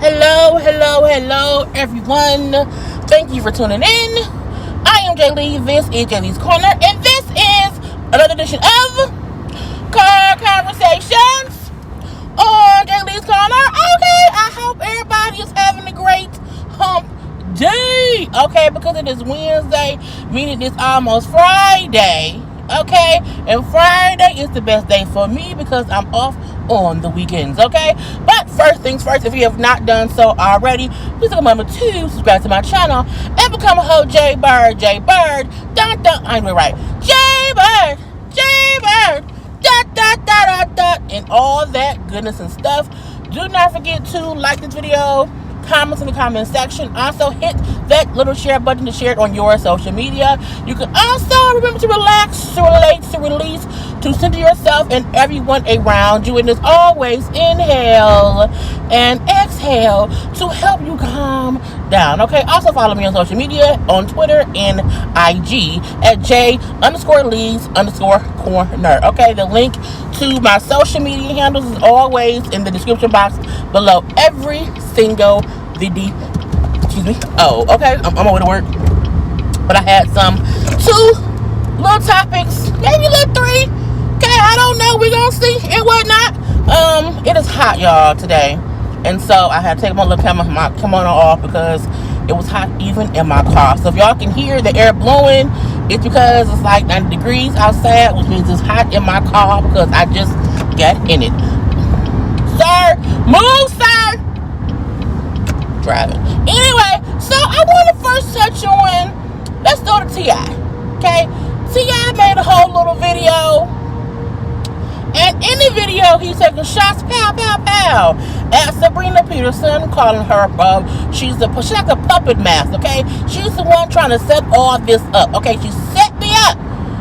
Hello, everyone. Thank you for tuning in. I am Jaylee. This is JLeesCorner, and this is another edition of Car Conversations on JLeesCorner. Okay, I hope everybody is having a great hump day. Okay, because it is Wednesday, meaning it's almost Friday. Okay, and Friday is the best day for me because I'm off on the weekends. Okay, but first things first, if you have not done so already, please take a moment to subscribe to my channel and become a whole JayBird. I'm right. JayBird. And all that goodness and stuff. Do not forget to like this video, comments in the comment section. Also hit that little share button to share it on your social media. You can also remember to relax, to relate, to release, to center yourself and everyone around you. And as always, inhale and exhale to help you calm down. Okay, also follow me on social media on Twitter and IG at J_Lees_Corner. Okay, the link to my social media handles is always in the description box below every single video. Excuse me. Oh, okay. I'm on my way to work. But I had two little topics, maybe little three. Okay, I don't know. We're gonna see and whatnot. It is hot, y'all, today. And so I had to take my little kimono off because it was hot even in my car. So if y'all can hear the air blowing, it's because it's like 90 degrees outside, which means it's hot in my car because I just got in it. Sir, move, sir. Driving. Anyway, so I want to first touch on, let's go to T.I. Okay? T.I. made a whole little video. And in the video, he's taking shots, pow, at Sabrina Peterson, calling her, she's like a puppet master, okay? She's the one trying to set all this up, okay? She set me up,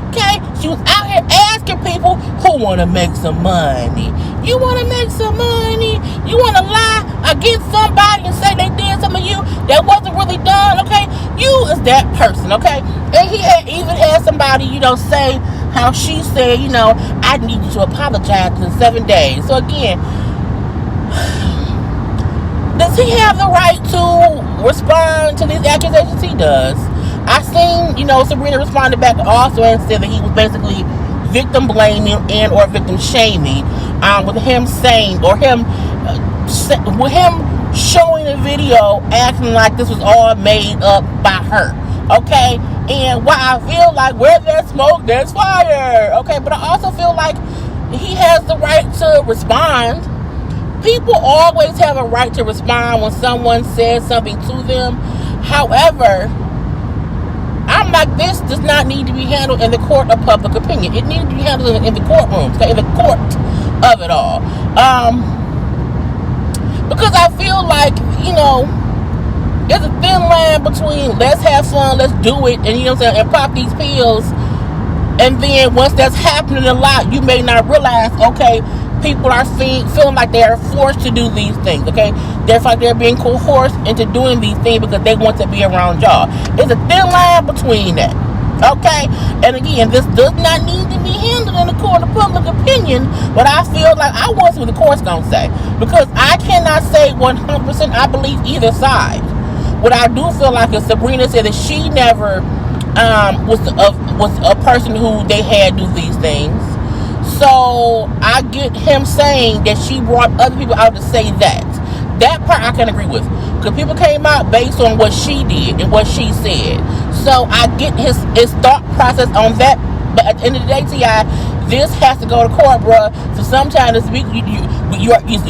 okay? She was out here asking people who want to make some money. You want to make some money? You want to lie against somebody and say they did something to you that wasn't really done, okay? You is that person, okay? And he even had somebody, say how she said, I need you to apologize in 7 days. So again, does he have the right to respond to these accusations? He does. I seen, Sabrina responded back also and said that he was basically victim blaming and or victim shaming, with him saying or with him showing a video acting like this was all made up by her. Okay, and why I feel like where there's smoke, there's fire. Okay, but I also feel like he has the right to respond. People always have a right to respond when someone says something to them. However, I'm like, this does not need to be handled in the court of public opinion. It needs to be handled in the courtrooms, okay, in the court of it all. Because I feel like, there's a thin line between let's have fun, let's do it, and and pop these pills, and then once that's happening a lot, you may not realize, okay, people are feeling like they are forced to do these things, okay? They're like they're being coerced into doing these things because they want to be around y'all. There's a thin line between that, okay? And again, this does not need to be handled in the court of public opinion, but I feel like I want to see what the court's gonna say, because I cannot say 100% I believe either side. What I do feel like is Sabrina said that she never was a person who they had do these things. So I get him saying that she brought other people out to say that. That part I can agree with. Because people came out based on what she did and what she said. So I get his thought process on that. But at the end of the day, T.I., this has to go to court, bruh. So sometimes this week, you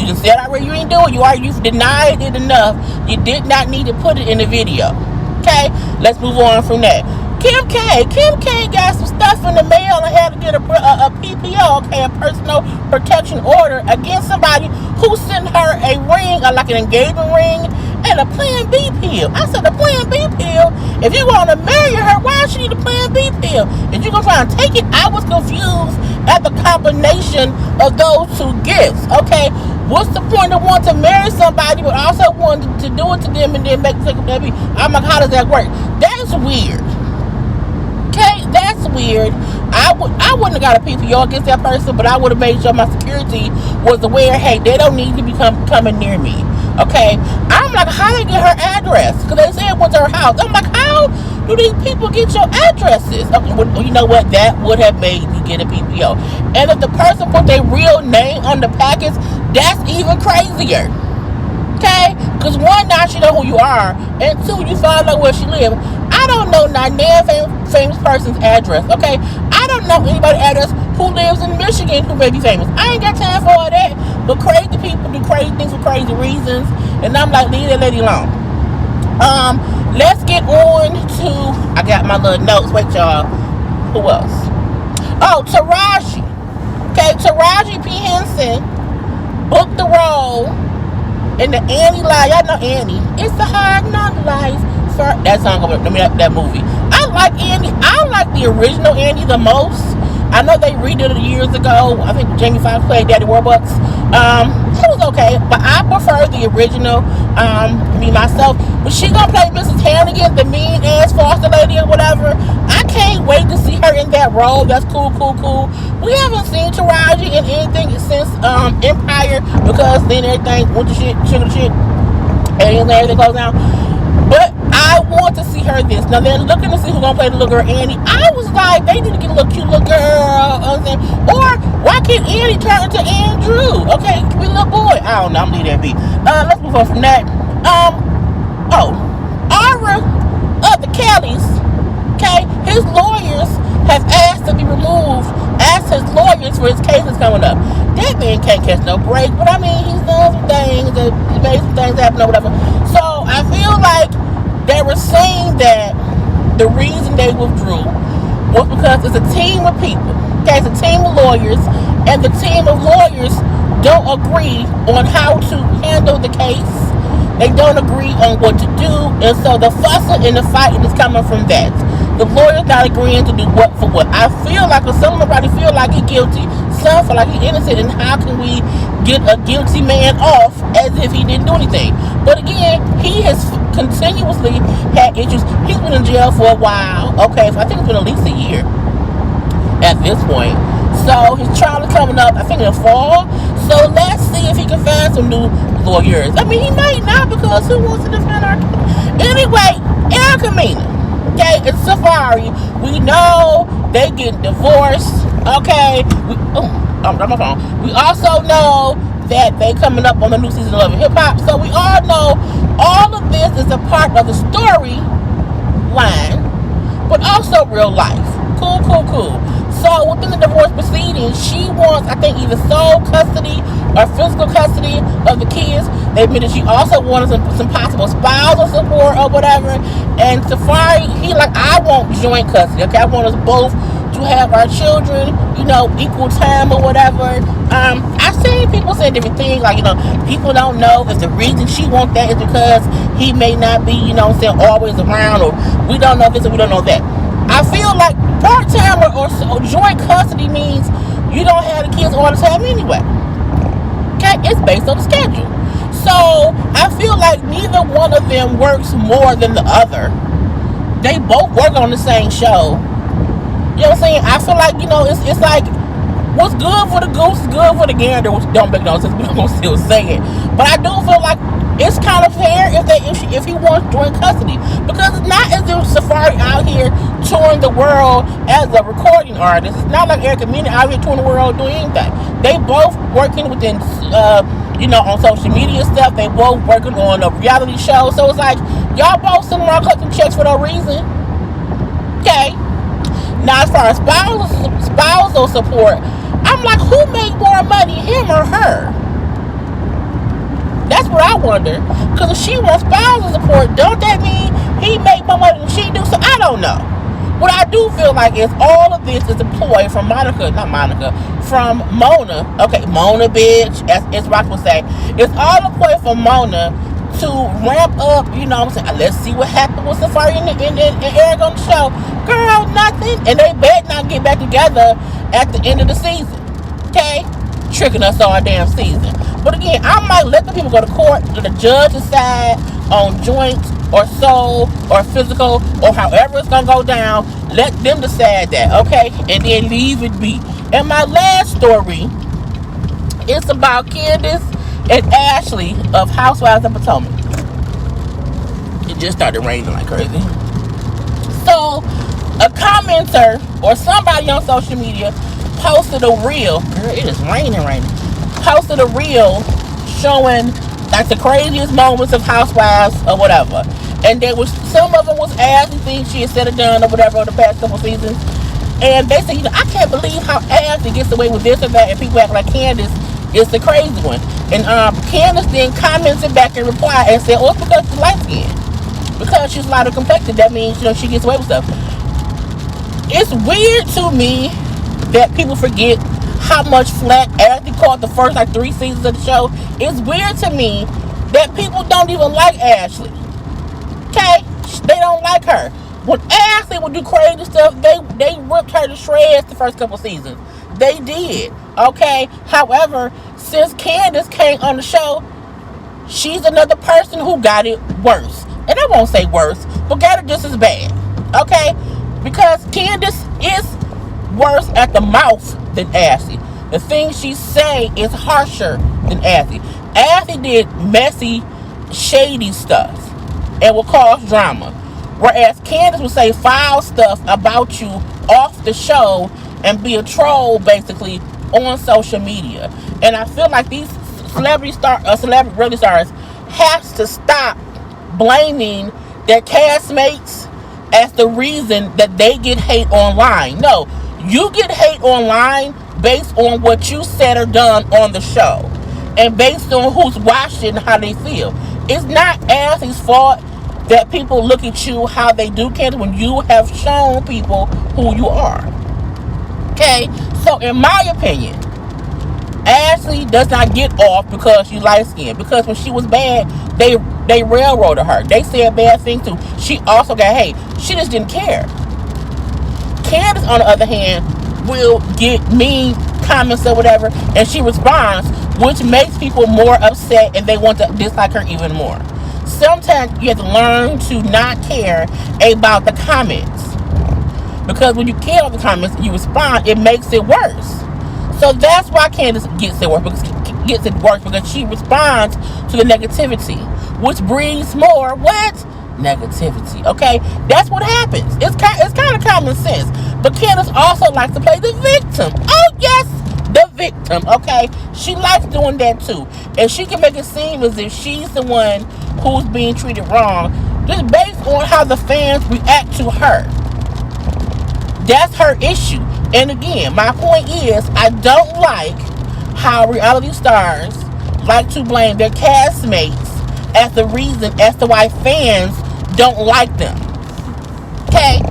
just said already you ain't doing it. You denied it enough. You did not need to put it in the video. Okay? Let's move on from that. Kim K got some stuff in the mail and had to get a PPO, okay, a personal protection order against somebody who sent her a ring, like an engagement ring, and a Plan B pill. I said, a Plan B pill? If you want to marry her, why should you need a Plan B pill? If you're going to try and take it, I was confused at the combination of those two gifts, okay? What's the point of wanting to marry somebody but also wanting to do it to them and then make them baby? I'm like, how does that work? That's weird. Okay, that's weird. I wouldn't have got a PPO against that person, but I would have made sure my security was aware, hey, they don't need to be coming near me. Okay, I'm like, how they get her address? Because they said it went to her house. I'm like, how do these people get your addresses? Okay, well, you know what? That would have made me get a PPO. And if the person put their real name on the package, that's even crazier. Okay? Because one, now she know who you are, and two, you find out where she lives. I don't know not damn famous person's address. Okay? I don't know anybody's address who lives in Michigan who may be famous. I ain't got time for all that. But crazy people do crazy things for crazy reasons, and I'm like, leave that lady alone. Let's get on to, I got my little notes. Wait, y'all. Who else? Oh, Taraji. Okay, Taraji P. Henson booked the role in the Annie life. Y'all know Annie. It's the hard knock life. That song, that movie. I like Annie. I like the original Annie the most. I know they redid it years ago. I think Jamie Foxx played Daddy Warbucks. It was okay, but I prefer the original. Me myself, but she gonna play Mrs. Hannigan, the mean ass foster lady or whatever. I can't wait to see her in that role. That's cool. We haven't seen Taraji in anything since Empire, because then everything went to shit, and everything goes down. But I want to see her this. Now they're looking to see who's gonna play the little girl Annie. I was like, they need to get a little cute little girl, or why can't Annie turn into Andrew? Okay, be a little boy. I don't know. I'm leaving that be. Let's move on from that. Ara of the Kellys. Okay, his lawyers have asked to be removed. Asked his lawyers for his cases coming up. That man can't catch no break. But I mean, he's done some things. He made some things happen or whatever. So I feel like they were saying that the reason they withdrew was because it's a team of people. Okay, it's a team of lawyers, and the team of lawyers don't agree on how to handle the case. They don't agree on what to do, and so the fussing and the fighting is coming from that. The lawyer's not agreeing to do what for what. I feel like if somebody feel like he's guilty, some feel like he's innocent, and how can we get a guilty man off as if he didn't do anything? But again, he has continuously had issues. He's been in jail for a while. Okay, so I think it's been at least a year at this point. So his trial is coming up, I think in the fall. So let's see if he can find some new lawyers. I mean, he might not, because who wants to defend our... Anyway, Erica Mena, okay, it's Safaree. We know they getting divorced. Okay, I'm on my phone. We also know that they coming up on the new season of Love and Hip Hop. So we all know all of this is a part of the story line, but also real life. Cool. So within the divorce proceedings, she wants, I think, either sole custody or physical custody of the kids. They admitted she also wanted some possible spousal support or whatever. And Safaree, he like, I want joint custody. Okay, I want us both to have our children, equal time or whatever. I've seen people say different things, like, people don't know if the reason she wants that is because he may not be, always around, or we don't know this or we don't know that. I feel like part-time or joint custody means you don't have the kids all the time anyway. Okay, it's based on the schedule. So I feel like neither one of them works more than the other. They both work on the same show. You know what I'm saying? I feel like, it's like, what's good for the goose is good for the gander, which don't make no sense, but I'm going to still say it. But I do feel like it's kind of fair if he wants joint custody, because it's not as if Safaree out here touring the world as a recording artist. It's not like Erica Mena out here touring the world doing anything. They both working within, on social media stuff. They both working on a reality show. So it's like, y'all both sitting around collecting checks for no reason. Okay. Now, as far as spousal support, I'm like, who make more money, him or her? That's what I wonder. Because if she wants spousal support, don't that mean he make more money than she do? So I don't know. What I do feel like is all of this is a ploy from from Mona. Okay, Mona, bitch, as Rock would say. It's all a ploy from Mona to ramp up, let's see what happened with Safaree and Erica on the show. Girl, nothing. And they better not get back together at the end of the season. Okay? Tricking us all damn season. But again, I might let the people go to court, let the judge decide on joint or soul or physical or however it's gonna go down. Let them decide that, okay? And then leave it be. And my last story is about Candiace and Ashley of Housewives of Potomac. It just started raining like crazy. So, a commenter or somebody on social media posted a reel. Girl, it is raining. Posted a reel showing like the craziest moments of Housewives or whatever. And there was some of them was Ashley things she had said or done or whatever over the past couple seasons. And they said, I can't believe how Ashley gets away with this or that, and people act like Candiace is the crazy one. And Candiace then commented back and replied and said, it's because she's light skinned. Because she's lighter complected, that means she gets away with stuff. It's weird to me that people forget how much flack Ashley caught the first 3 seasons of the show. It's weird to me that people don't even like Ashley. Okay? They don't like her. When Ashley would do crazy stuff, they ripped her to shreds the first couple seasons. They did. Okay? However, since Candiace came on the show, she's another person who got it worse. And I won't say worse, but got it just as bad. Okay? Because Candiace is worse at the mouth than Ashley. The things she say is harsher than Ashley. Ashley did messy, shady stuff and will cause drama. Whereas Candiace would say foul stuff about you off the show and be a troll basically on social media. And I feel like these celebrity reality stars has to stop blaming their castmates as the reason that they get hate online. No, you get hate online based on what you said or done on the show and based on who's watching, how they feel. It's not Ashley's fault that people look at you how they do, Candiace, when you have shown people who you are. Okay? So, in my opinion, Ashley does not get off because she's light-skinned. Because when she was bad, they railroaded her. They said bad things too. She also got hate. She just didn't care. Candiace, on the other hand, will get mean comments or whatever, and she responds, which makes people more upset and they want to dislike her even more. Sometimes you have to learn to not care about the comments, because when you care about the comments and you respond, it makes it worse. So that's why Candiace gets it worse because she responds to the negativity, which brings more negativity. Okay, that's what happens. It's kind of common sense. But Candiace also likes to play the victim. Oh yes, the victim. Okay, she likes doing that too, and she can make it seem as if she's the one who's being treated wrong, just based on how the fans react to her. That's her issue. And again, my point is, I don't like how reality stars like to blame their castmates as the reason as to why fans don't like them. Okay?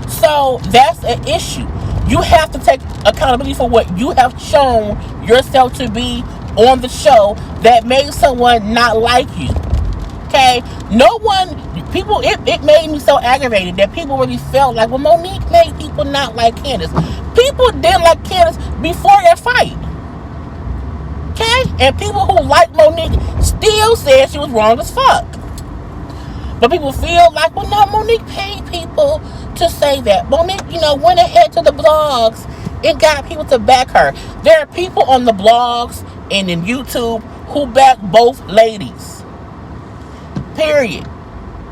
So that's an issue. You have to take accountability for what you have shown yourself to be on the show that made someone not like you. Okay? It made me so aggravated that people really felt like, well, Monique made people not like Candiace. People didn't like Candiace before their fight. Okay? And people who like Monique still said she was wrong as fuck. But people feel like, well, no, Monique paid people to say that. Monique, went ahead to the blogs and got people to back her. There are people on the blogs and in YouTube who back both ladies. Period.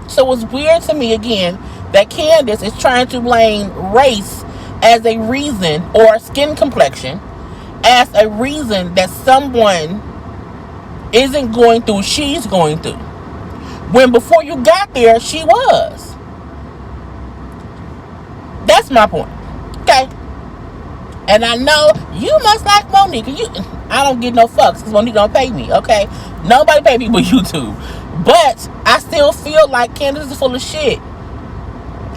So it's weird to me, again, that Candiace is trying to blame race as a reason, or skin complexion as a reason that someone isn't going through she's going through. When before you got there, she was. That's my point. Okay? And I know you must like Monique. I don't get no fucks because Monique don't pay me. Okay? Nobody pay me but YouTube. But I still feel like Candiace is full of shit.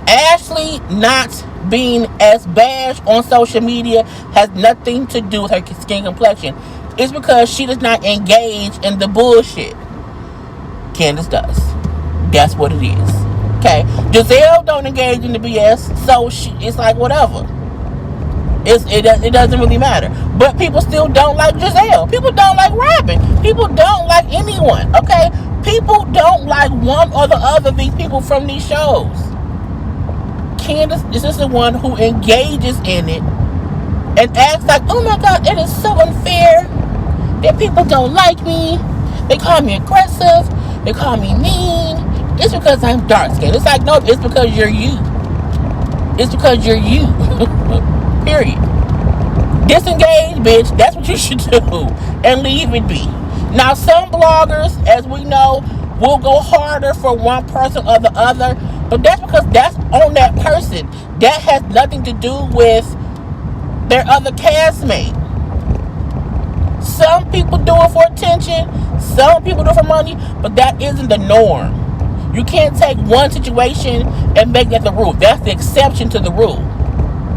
Ashley not being as bad on social media has nothing to do with her skin complexion. It's because she does not engage in the bullshit. Candiace does. That's what it is. Okay? Giselle don't engage in the BS, so it's like whatever. It doesn't really matter. But people still don't like Giselle. People don't like Robin. People don't like anyone. Okay? People don't like one or the other of these people from these shows. Candiace is just the one who engages in it and acts like, oh my God, it is so unfair that people don't like me. They call me aggressive. They call me mean. It's because I'm dark skinned. It's like, no, it's because you're you. It's because you're you. Period. Disengage, bitch. That's what you should do. And leave it be. Now, some bloggers, as we know, will go harder for one person or the other. But that's because that's on that person. That has nothing to do with their other castmate. Some people do it for attention. Some people do it for money. But that isn't the norm. You can't take one situation and make that the rule. That's the exception to the rule.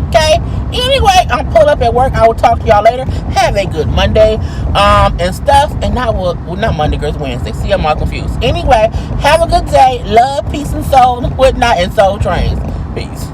Okay? Anyway, I'm pulled up at work. I will talk to y'all later. Have a good Monday and stuff. And I will, well, not Monday, girls, Wednesday. See, I'm all confused. Anyway, have a good day. Love, peace, and soul. Whatnot, and soul trains. Peace.